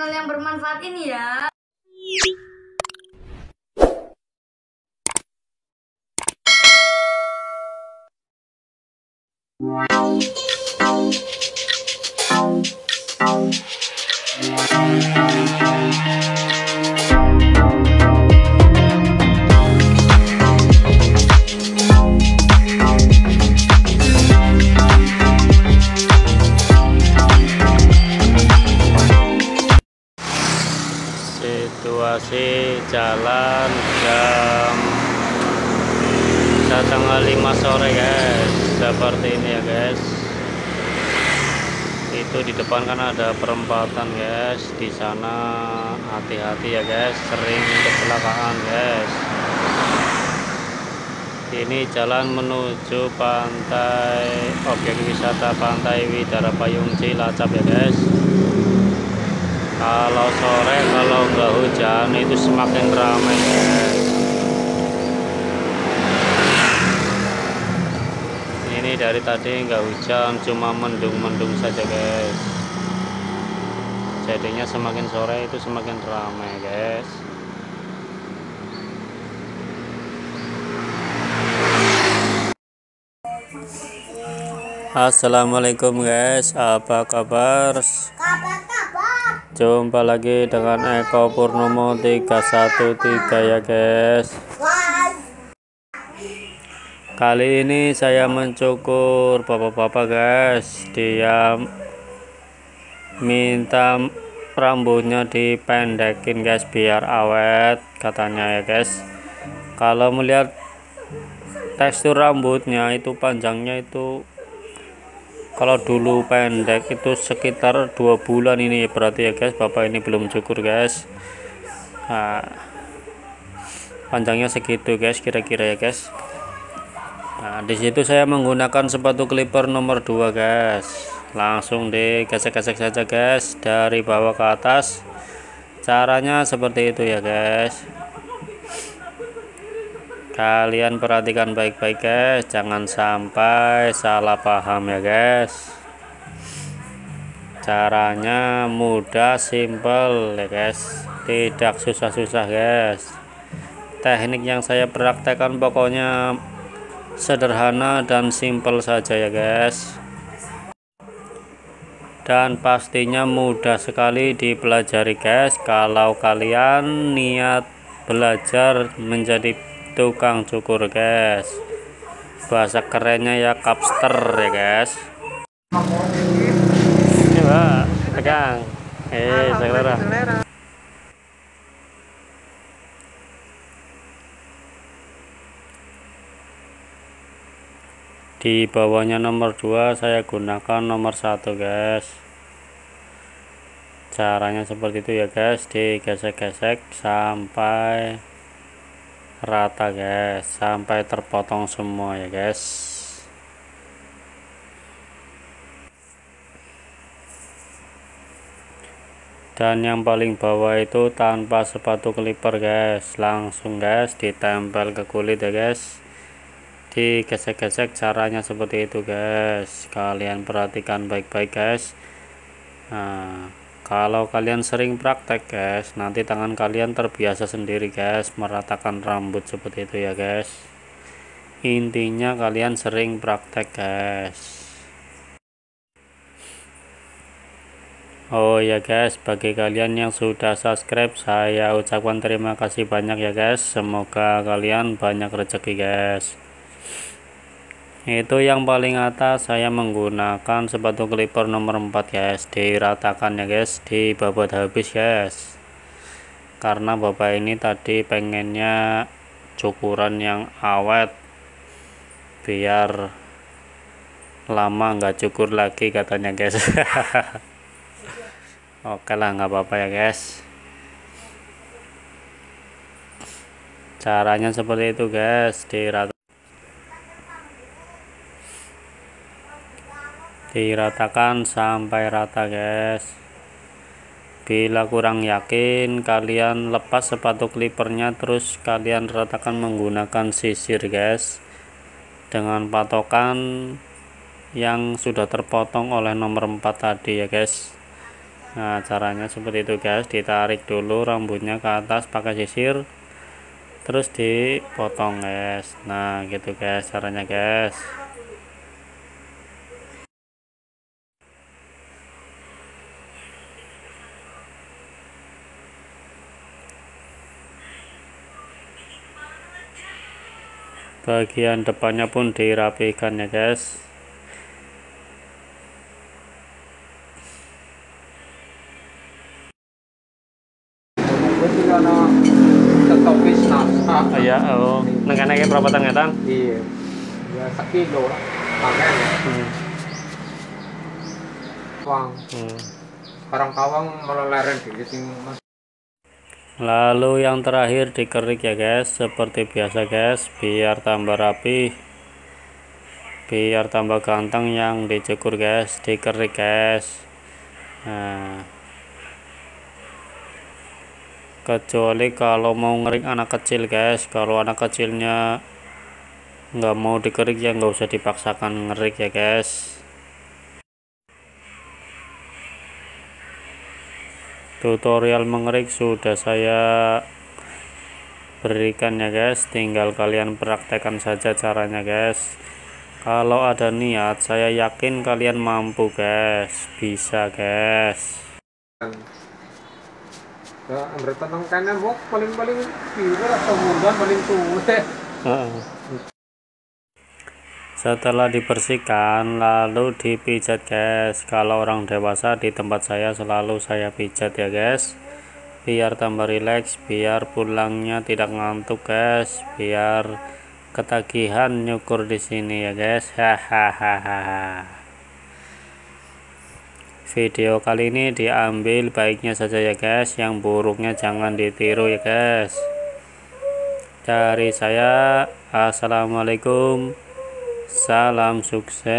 channel yang bermanfaat ini ya. Situasi jalan jam 4:30 sore guys, seperti ini ya guys. Itu di depan kan ada perempatan guys, di sana hati-hati ya guys, sering kecelakaan guys. Ini jalan menuju pantai objek wisata Pantai Widara Payung Cilacap ya guys. Kalau sore kalau nggak hujan itu semakin ramai guys. Ini dari tadi nggak hujan, cuma mendung-mendung saja guys. Jadinya semakin sore itu semakin ramai guys. Assalamualaikum guys, apa kabar? Jumpa lagi dengan Eko Purnomo 313 ya guys. Kali ini saya mencukur bapak-bapak guys. Dia minta rambutnya dipendekin guys biar awet katanya ya guys. Kalau melihat tekstur rambutnya itu panjangnya itu, kalau dulu pendek itu sekitar 2 bulan ini berarti ya guys. Bapak ini belum cukur guys. Nah, panjangnya segitu guys kira-kira ya guys. Nah, disitu saya menggunakan sepatu clipper nomor 2 guys. Langsung digesek-gesek saja guys dari bawah ke atas. Caranya seperti itu ya guys. Kalian perhatikan baik-baik guys, jangan sampai salah paham ya guys. Caranya mudah, simple ya guys, tidak susah-susah guys. Teknik yang saya praktekkan pokoknya sederhana dan simple saja ya guys. Dan pastinya mudah sekali dipelajari guys, kalau kalian niat belajar menjadi tukang cukur guys. Bahasa kerennya ya capster ya guys. Coba pegang. Selera. Di bawahnya nomor 2 saya gunakan nomor 1 guys. Caranya seperti itu ya guys, digesek-gesek sampai rata guys, sampai terpotong semua ya guys. Dan yang paling bawah itu tanpa sepatu clipper guys, langsung guys ditempel ke kulit ya guys. Digesek-gesek, caranya seperti itu guys. Kalian perhatikan baik-baik guys. Nah, kalau kalian sering praktek guys, nanti tangan kalian terbiasa sendiri guys meratakan rambut seperti itu ya guys. Intinya kalian sering praktek guys. Oh ya guys, bagi kalian yang sudah subscribe, saya ucapkan terima kasih banyak ya guys. Semoga kalian banyak rezeki guys. Itu yang paling atas saya menggunakan sepatu clipper nomor 4 guys, diratakan ya guys, dibabat habis guys. Karena bapak ini tadi pengennya cukuran yang awet biar lama nggak cukur lagi katanya guys. Oke lah, nggak apa-apa ya guys. Caranya seperti itu guys, diratakan sampai rata guys. Bila kurang yakin, kalian lepas sepatu clippernya, terus kalian ratakan menggunakan sisir guys, dengan patokan yang sudah terpotong oleh nomor 4 tadi ya guys. Nah, caranya seperti itu guys, ditarik dulu rambutnya ke atas pakai sisir, terus dipotong guys. Nah gitu guys caranya guys. Bagian depannya pun dirapikan ya guys. Ya, oh, nengkane berapa tangetan? Iya, ya sekilo lah, tangan. Wang, Karang Tawang malah leren gitu sing mas. Lalu yang terakhir dikerik ya guys, seperti biasa guys, biar tambah rapi, biar tambah ganteng yang dicukur guys, dikerik guys. Nah, kecuali kalau mau ngerik anak kecil guys, kalau anak kecilnya nggak mau dikerik ya nggak usah dipaksakan ngerik ya guys. Tutorial mengerik sudah saya berikan ya guys, tinggal kalian praktekkan saja caranya guys. Kalau ada niat, saya yakin kalian mampu guys, bisa guys. Ya, Andre tenang kanan bok paling kira lah sebulan paling tua. Setelah dibersihkan lalu dipijat guys. Kalau orang dewasa di tempat saya selalu saya pijat ya guys, biar tambah rileks, biar pulangnya tidak ngantuk guys, biar ketagihan nyukur di sini ya guys. Hahaha. Video kali ini diambil baiknya saja ya guys, yang buruknya jangan ditiru ya guys. Dari saya, assalamualaikum, salam sukses.